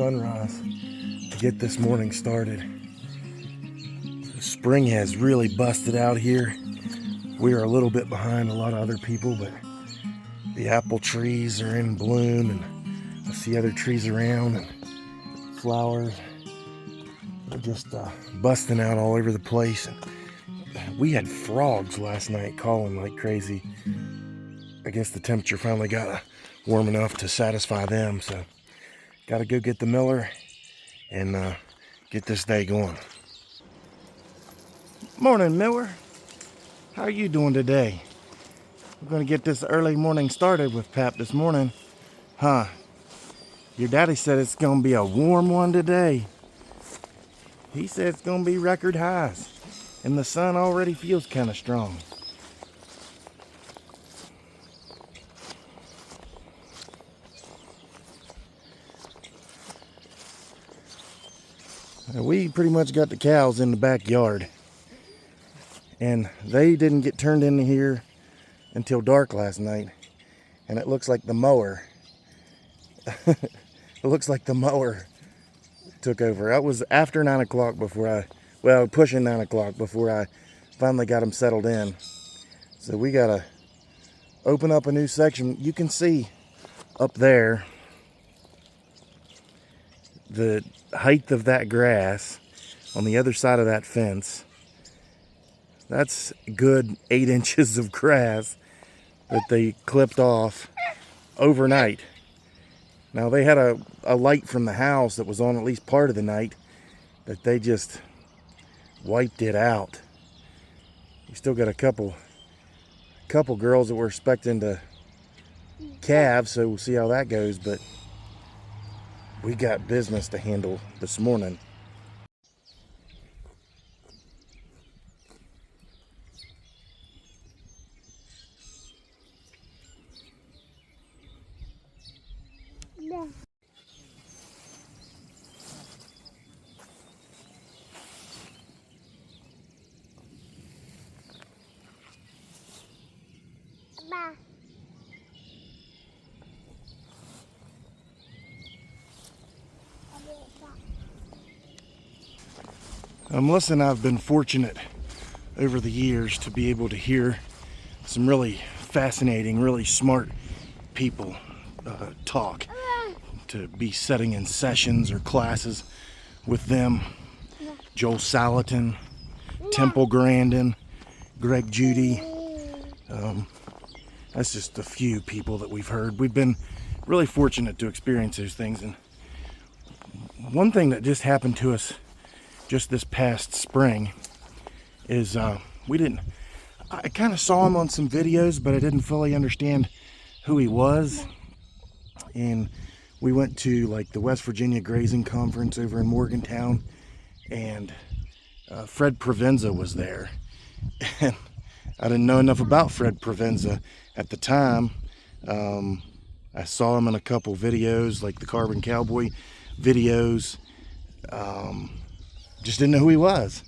sunrise to get this morning started. Spring has really busted out here. We are a little bit behind a lot of other people, but the apple trees are in bloom, and I see other trees around, and flowers are just busting out all over the place. And we had frogs last night calling like crazy. I guess the temperature finally got warm enough to satisfy them, so got to go get the miller and get this day going. Morning, Miller. How are you doing today? We're going to get this early morning started with Pap this morning. Huh? Your daddy said it's going to be a warm one today. He said it's going to be record highs, and the sun already feels kind of strong. We pretty much got the cows in the backyard, and they didn't get turned into here until dark last night, and it looks like the mower took over. It was after 9 o'clock pushing 9 o'clock before I finally got them settled in. So we gotta open up a new section. You can see up there the height of that grass on the other side of that fence. That's good 8 inches of grass that they clipped off overnight. Now they had a light from the house that was on at least part of the night, but they just wiped it out. We still got a couple girls that we're expecting to calve, so we'll see how that goes, but we got business to handle this morning. Yeah. Melissa, I've been fortunate over the years to be able to hear some really fascinating, really smart people talk, to be sitting in sessions or classes with them. Joel Salatin, Temple Grandin, Greg Judy. That's just a few people that we've heard. We've been really fortunate to experience those things. And one thing that just happened to us just this past spring is I kind of saw him on some videos, but I didn't fully understand who he was. And we went to like the West Virginia Grazing Conference over in Morgantown, and Fred Provenza was there. And I didn't know enough about Fred Provenza at the time. I saw him in a couple videos, like the Carbon Cowboy videos. Just didn't know who he was.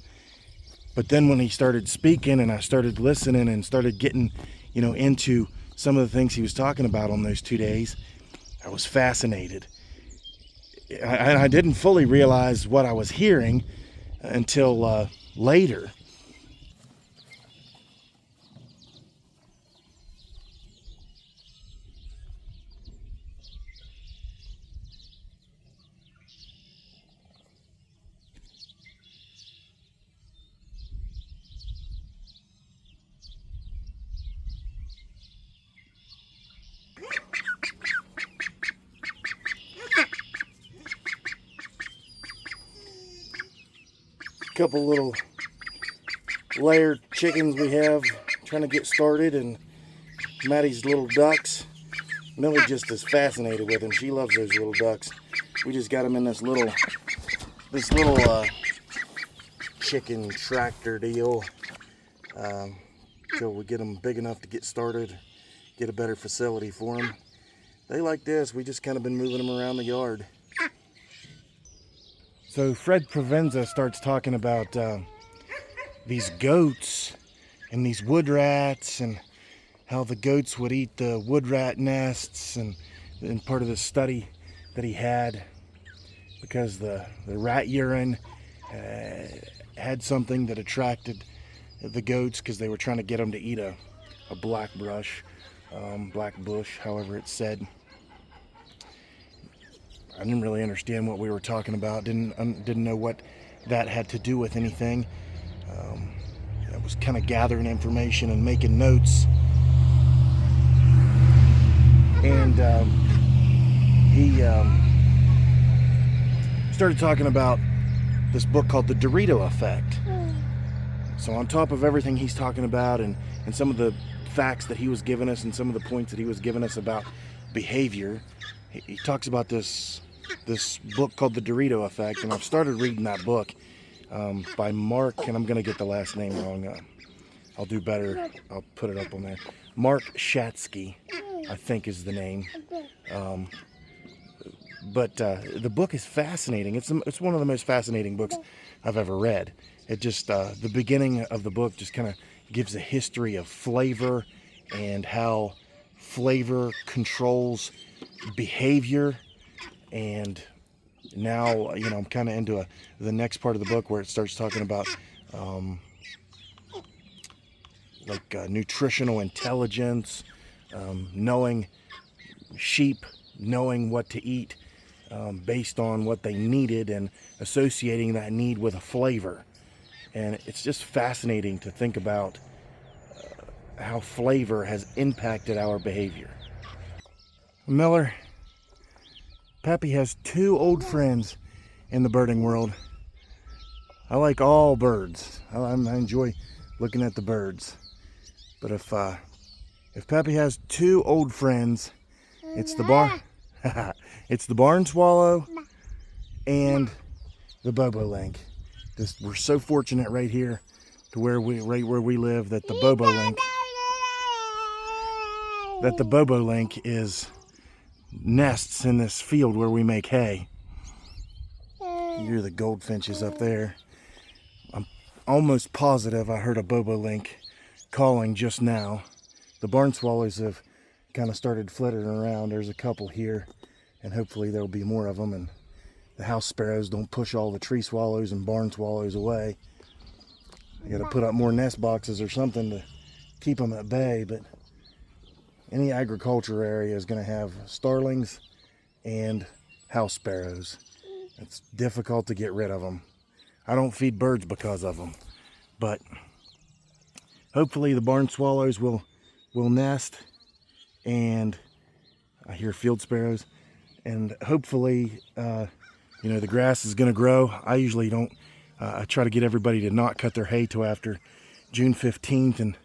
But then when he started speaking and I started listening and started getting, into some of the things he was talking about on those 2 days, I was fascinated. I didn't fully realize what I was hearing until later. Couple little layered chickens we have trying to get started, and Maddie's little ducks. Millie just is fascinated with them. She loves those little ducks. We just got them in this little chicken tractor deal till we get them big enough to get started, get a better facility for them. They like this. We just kind of been moving them around the yard. So Fred Provenza starts talking about these goats and these wood rats, and how the goats would eat the wood rat nests, and part of the study that he had because the rat urine had something that attracted the goats because they were trying to get them to eat a black bush, however it's said. I didn't really understand what we were talking about. Didn't know what that had to do with anything. I was kind of gathering information and making notes. And he started talking about this book called The Dorito Effect. So on top of everything he's talking about and some of the facts that he was giving us and some of the points that he was giving us about behavior, he talks about this book called The Dorito Effect, and I've started reading that book by Mark, and I'm going to get the last name wrong. I'll do better. I'll put it up on there. Mark Shatsky, I think is the name. But the book is fascinating. It's one of the most fascinating books I've ever read. It just, the beginning of the book just kind of gives a history of flavor and how flavor controls behavior. And now, I'm kind of into the next part of the book where it starts talking about nutritional intelligence, knowing sheep, knowing what to eat based on what they needed and associating that need with a flavor. And it's just fascinating to think about how flavor has impacted our behavior. Miller, Pappy has two old friends in the birding world. I like all birds. I enjoy looking at the birds. But if Pappy has two old friends, it's the barn swallow and the bobolink. We're so fortunate right here to where we live that the bobolink is nests in this field where we make hay. You hear the goldfinches up there. I'm almost positive I heard a bobolink calling just now. The barn swallows have kind of started flittering around. There's a couple here, and hopefully there'll be more of them, and the house sparrows don't push all the tree swallows and barn swallows away. I got to put up more nest boxes or something to keep them at bay, but any agriculture area is going to have starlings and house sparrows. It's difficult to get rid of them. I don't feed birds because of them, but hopefully the barn swallows will nest, and I hear field sparrows, and hopefully the grass is going to grow. I usually don't. I try to get everybody to not cut their hay till after June 15th, and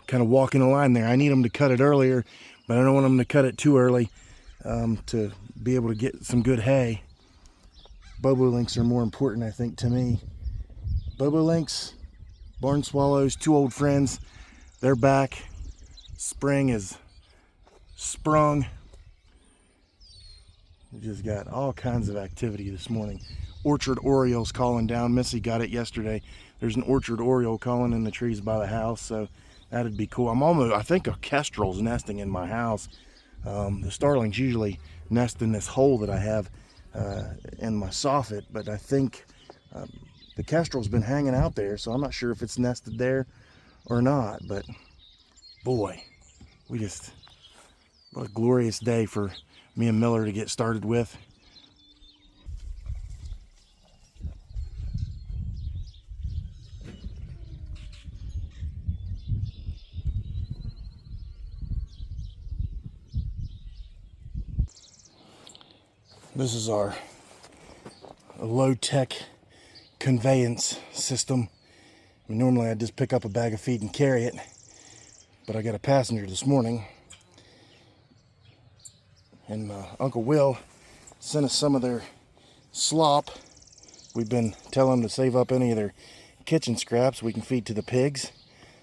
kind of walking the line there. I need them to cut it earlier, but I don't want them to cut it too early to be able to get some good hay. Bobolinks are more important, I think, to me. Bobolinks, barn swallows, two old friends. They're back. Spring is sprung. We just got all kinds of activity this morning. Orchard orioles calling down. Missy got it yesterday. There's an orchard oriole calling in the trees by the house, so that'd be cool. I think a kestrel's nesting in my house. The starlings usually nest in this hole that I have in my soffit, but I think the kestrel's been hanging out there, so I'm not sure if it's nested there or not. But boy, what a glorious day for me and Miller to get started with. This is our low-tech conveyance system. Normally I'd just pick up a bag of feed and carry it, but I got a passenger this morning, and Uncle Will sent us some of their slop. We've been telling them to save up any of their kitchen scraps we can feed to the pigs.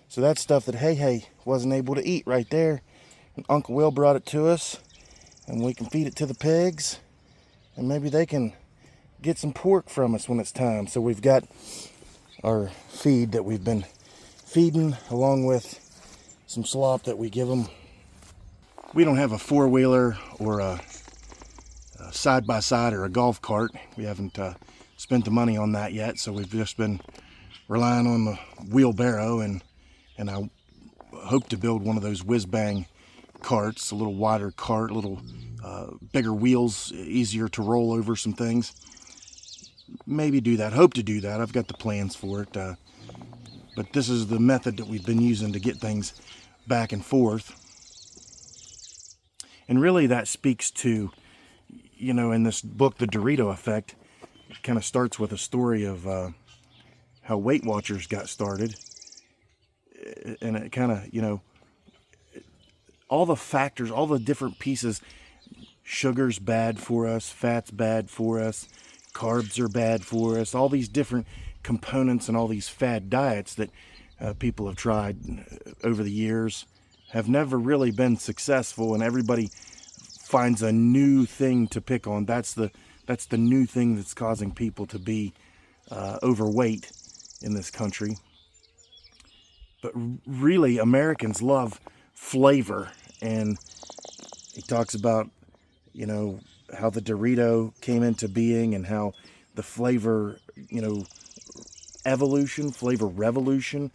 So that's stuff that Hey wasn't able to eat right there, and Uncle Will brought it to us, and we can feed it to the pigs. And maybe they can get some pork from us when it's time. So we've got our feed that we've been feeding, along with some slop that we give them. We don't have a four-wheeler or a side-by-side or a golf cart. We haven't spent the money on that yet, so we've just been relying on the wheelbarrow, and I hope to build one of those whiz-bang carts, a little wider cart, a little bigger wheels, easier to roll over some things. Maybe do that, hope to do that. I've got the plans for it, but this is the method that we've been using to get things back and forth. And really that speaks to, you know, in this book, The Dorito Effect, it kind of starts with a story of how Weight Watchers got started. And it kind of, you know, all the factors, all the different pieces. Sugar's bad for us, fat's bad for us, carbs are bad for us, all these different components and all these fad diets that people have tried over the years have never really been successful, and everybody finds a new thing to pick on. That's the new thing that's causing people to be overweight in this country. But really, Americans love flavor, and he talks about, you know, how the Dorito came into being and how the flavor, you know, evolution, flavor revolution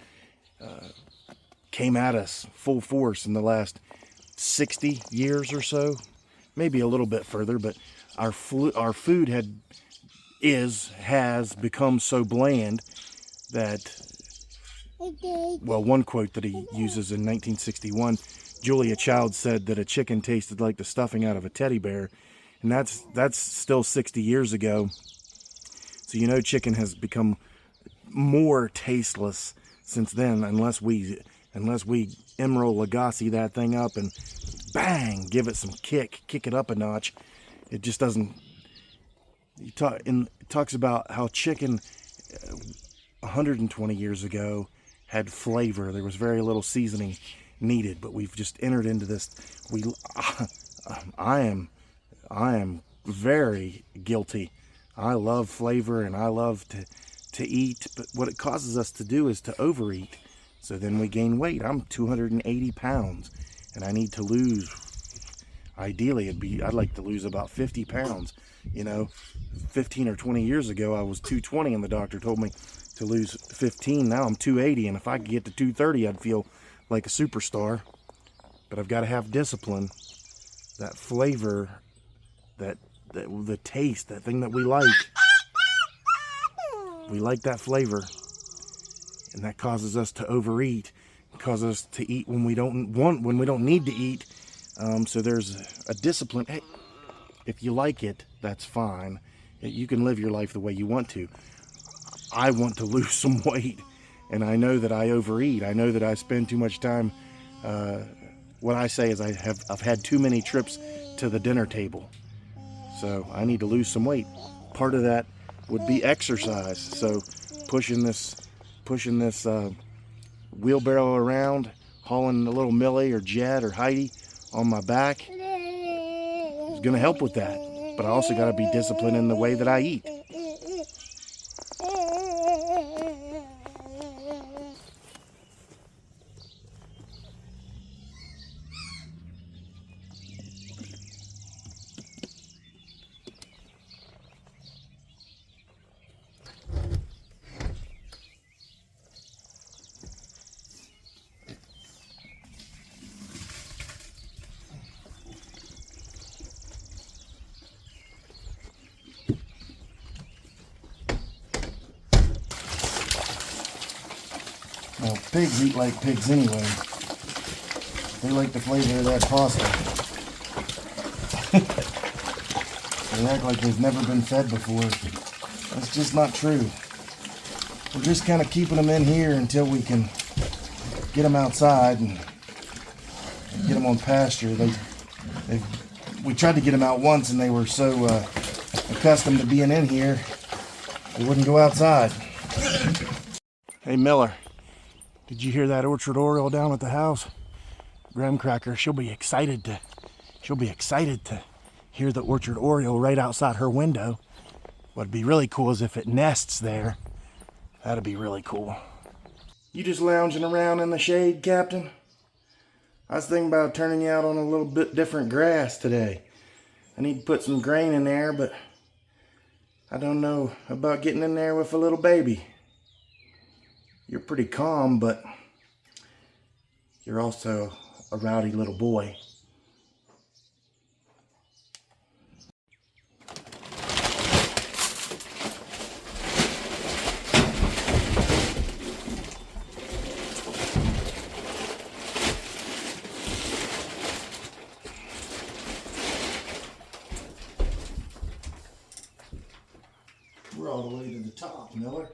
came at us full force in the last 60 years or so, maybe a little bit further. But our food has become so bland that, well, one quote that he uses in 1961, Julia Child said that a chicken tasted like the stuffing out of a teddy bear, and that's still 60 years ago. So you know, chicken has become more tasteless since then, unless we Emeril Lagasse that thing up and bang, give it some kick it up a notch. It just doesn't. It talks about how chicken 120 years ago had flavor. There was very little seasoning needed, but we've just entered into this. I am very guilty. I love flavor and I love to eat, but what it causes us to do is to overeat. So then we gain weight. I'm 280 pounds and I need to lose, ideally I'd like to lose about 50 pounds. You know, 15 or 20 years ago I was 220 and the doctor told me to lose 15. Now I'm 280, and if I could get to 230 I'd feel like a superstar. But I've got to have discipline, that flavor, that the taste, that thing that we like. We like that flavor, and that causes us to overeat. It causes us to eat when we don't need to eat. So there's a discipline. Hey, if you like it, that's fine. You can live your life the way you want to. I want to lose some weight, and I know that I overeat. I know that I spend too much time. What I say is I've had too many trips to the dinner table, so I need to lose some weight. Part of that would be exercise. So pushing this wheelbarrow around, hauling a little Millie or Jed or Heidi on my back is going to help with that. But I also got to be disciplined in the way that I eat. Well, pigs eat like pigs anyway. They like the flavor of that pasta. They act like they've never been fed before. That's just not true. We're just kind of keeping them in here until we can get them outside and get them on pasture. We tried to get them out once, and they were so accustomed to being in here, they wouldn't go outside. Hey, Miller. Did you hear that orchard oriole down at the house? Graham Cracker, she'll be excited to hear the orchard oriole right outside her window. What'd be really cool is if it nests there. That'd be really cool. You just lounging around in the shade, Captain? I was thinking about turning you out on a little bit different grass today. I need to put some grain in there, but I don't know about getting in there with a little baby. You're pretty calm, but you're also a rowdy little boy. We're all the way to the top, Miller.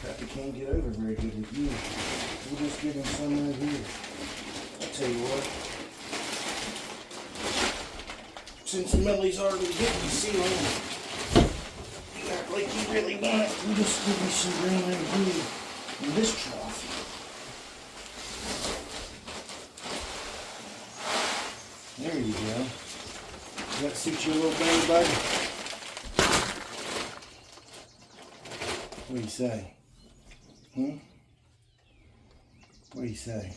Pappy can't get over very good with you. We'll just give him some right here. I'll tell you what. Since Millie's already getting the ceiling, you act like you really want it. We'll just give you some grain right here in this trough. There you go. Does that suit you a little better, bud? What do you say? What do you say?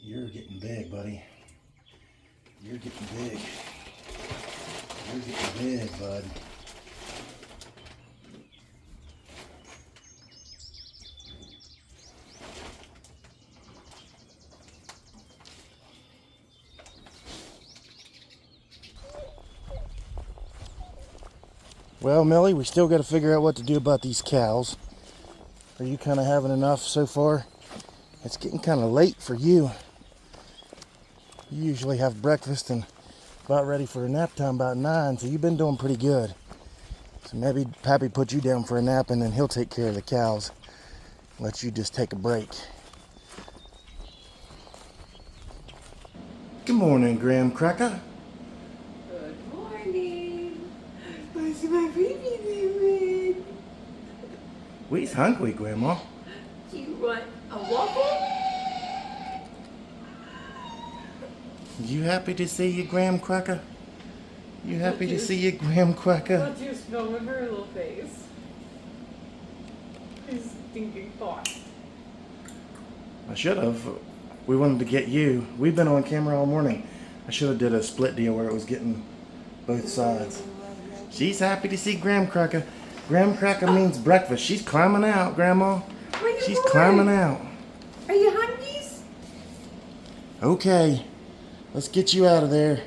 You're getting big, buddy. You're getting big. You're getting big, bud. Well, Millie, we still got to figure out what to do about these cows. Are you kind of having enough so far? It's getting kind of late for you. You usually have breakfast and about ready for a nap time about 9, so you've been doing pretty good. So maybe Pappy put you down for a nap and then he'll take care of the cows. Let you just take a break. Good morning, Graham Cracker. Good morning. What's my baby doing? We's hungry, Grandma. Do you want a waffle? You happy to see you, Graham Cracker? You happy to see you, Graham Cracker? What do you smell in her little face? His stinking thought. I should have. We wanted to get you. We've been on camera all morning. I should have did a split deal where it was getting both sides. She's happy to see Graham Cracker. Graham Cracker means breakfast. She's climbing out, Grandma. She's climbing out. Are you hungry? Okay, let's get you out of there.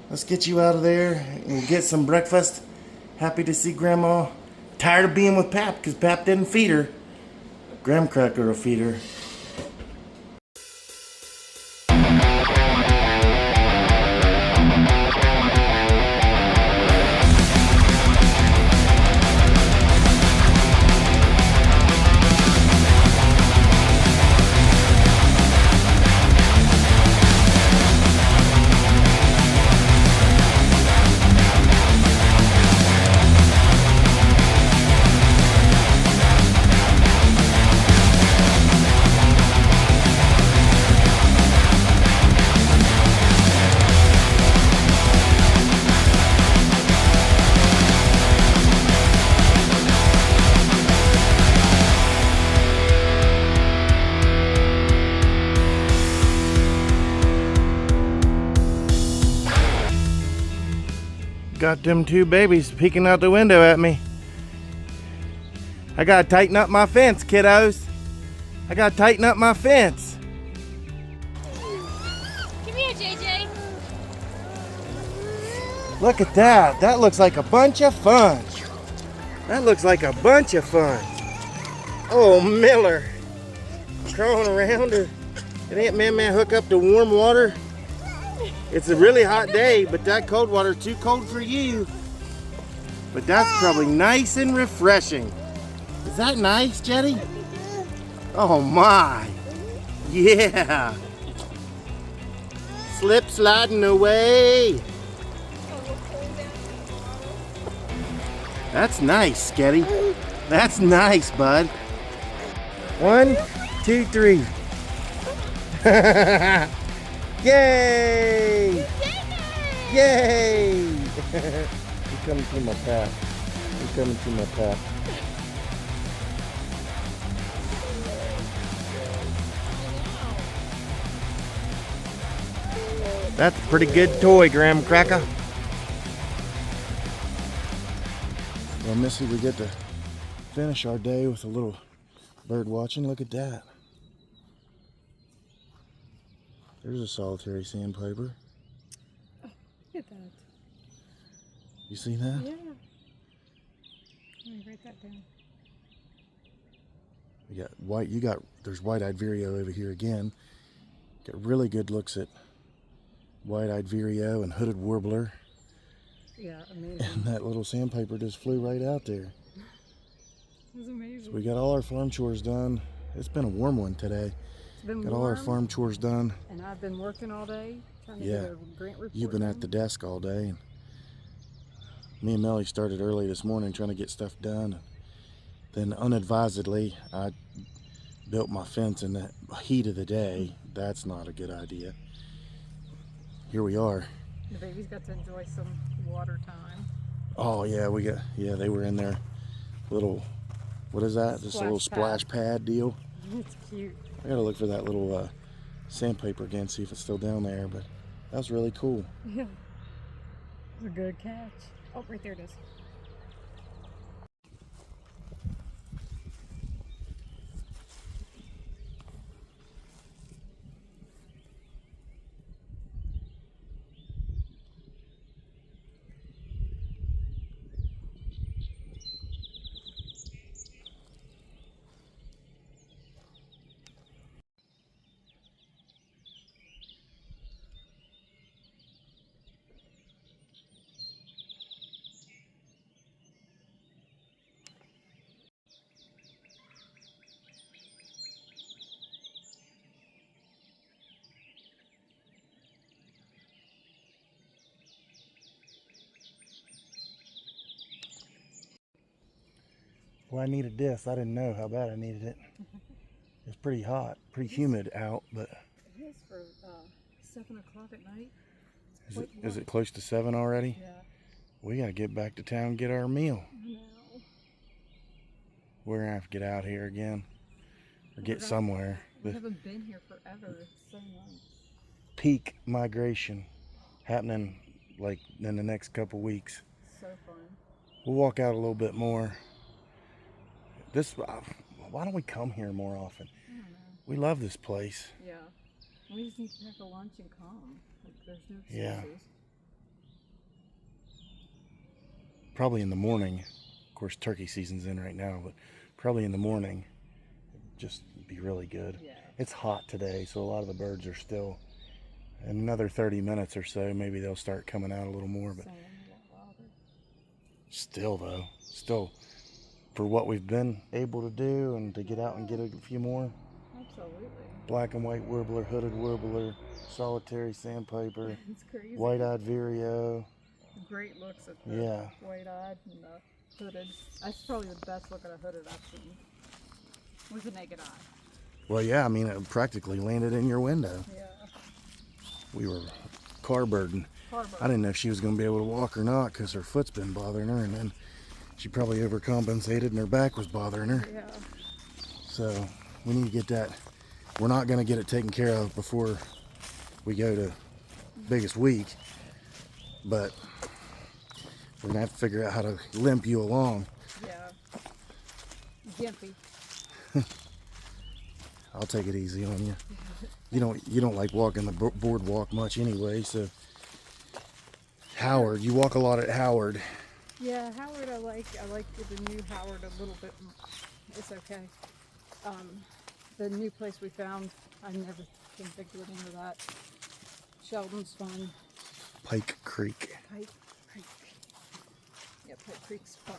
Let's get you out of there and get some breakfast. Happy to see Grandma. Tired of being with Pap because Pap didn't feed her. Graham Cracker will feed her. Got them two babies peeking out the window at me. I gotta tighten up my fence, kiddos. I gotta tighten up my fence. Come here, JJ. Look at that. That looks like a bunch of fun. That looks like a bunch of fun. Oh, Miller. Crawling around her. Did Aunt Man hook up to warm water? It's a really hot day, but that cold water's too cold for you. But that's probably nice and refreshing. Is that nice, Jetty? Oh my. Yeah. Slip sliding away. That's nice, Sketty. That's nice, bud. 1, 2, 3. Yay! Yay! You coming through my path. You coming through my path. That's a pretty good toy, Graham Cracker. Well, Missy, we get to finish our day with a little bird watching. Look at that. There's a solitary sandpiper. Oh, look at that. You see that? Yeah. Let me write that down. We got there's white-eyed vireo over here again. Got really good looks at white-eyed vireo and hooded warbler. Yeah, amazing. And that little sandpiper just flew right out there. That's amazing. So we got all our farm chores done. It's been a warm one today. It's been Got warm, all our farm chores done. and I've been working all day trying to get a grant report. You've been at the desk all day. And me and Melly started early this morning trying to get stuff done. Then unadvisedly, I built my fence in the heat of the day. That's not a good idea. Here we are. The baby's got to enjoy some water time. Oh yeah, they were in their little, what is that? Just a little splash pad deal. It's cute. I gotta look for that little sandpaper again, see if it's still down there, but that was really cool. Yeah. It's a good catch. Oh, right there it is. Well, I needed this. I didn't know how bad I needed it. It's pretty hot, pretty humid out, but It is for 7 o'clock at night. is it close to 7 already? Yeah. We gotta get back to town and get our meal. I know. We're gonna have to get out here again, or get somewhere. We The haven't been here forever. It's so long. peak migration happening like in the next couple weeks. So fun. We'll walk out a little bit more. Why don't we come here more often? I don't know. We love this place. Yeah. We just need to pack a lunch and come. Like, there's no excuses. Yeah. Probably in the morning. Of course, turkey season's in right now, but probably in the morning, just be really good. Yeah. It's hot today, so a lot of the birds are still. In another 30 minutes or so, maybe they'll start coming out a little more. But still, though, for what we've been able to do and to get out and get a few more. Absolutely. Black and white warbler, hooded warbler, solitary sandpiper, It's crazy. white-eyed vireo. Great looks at the Yeah. white-eyed and the hooded. That's probably the best look at a hooded I've seen with the naked eye. Well, yeah, I mean, it practically landed in your window. Yeah. We were car birding. I didn't know if she was going to be able to walk or not because her foot's been bothering her, and then she probably overcompensated and her back was bothering her. Yeah. So we need to get that. We're not going to get it taken care of before we go to biggest week, but we're going to have to figure out how to limp you along. Yeah. Gimpy. I'll take it easy on you. You don't like walking the boardwalk much anyway, so Howard, you walk a lot at Howard. Yeah, Howard I like the new Howard a little bit. It's okay. The new place we found, I never can think of the name of that. Sheldon's fun. Pike Creek. Pike Creek. Yeah, Pike Creek's fun.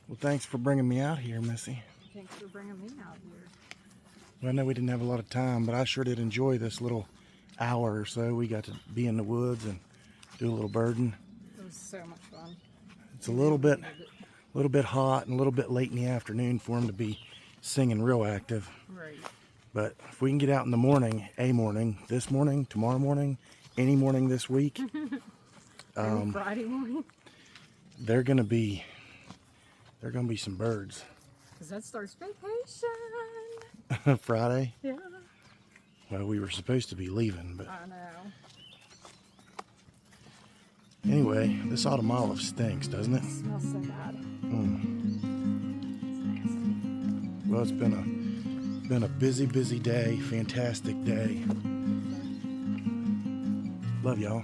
Well, thanks for bringing me out here, Missy. Thanks for bringing me out here. Well, I know we didn't have a lot of time, but I sure did enjoy this little hour or so. We got to be in the woods and do a little birding. It was so much fun. It's a little bit hot and a little bit late in the afternoon for them to be singing real active. Right. But if we can get out in the morning, this morning, tomorrow morning, any morning this week, Friday morning. they're gonna be some birds. Because that starts vacation. Friday. Yeah. Well, we were supposed to be leaving, but I know. anyway, this autumn olive stinks, doesn't it? It smells so bad. Well, it's been a busy day, fantastic day. Love y'all.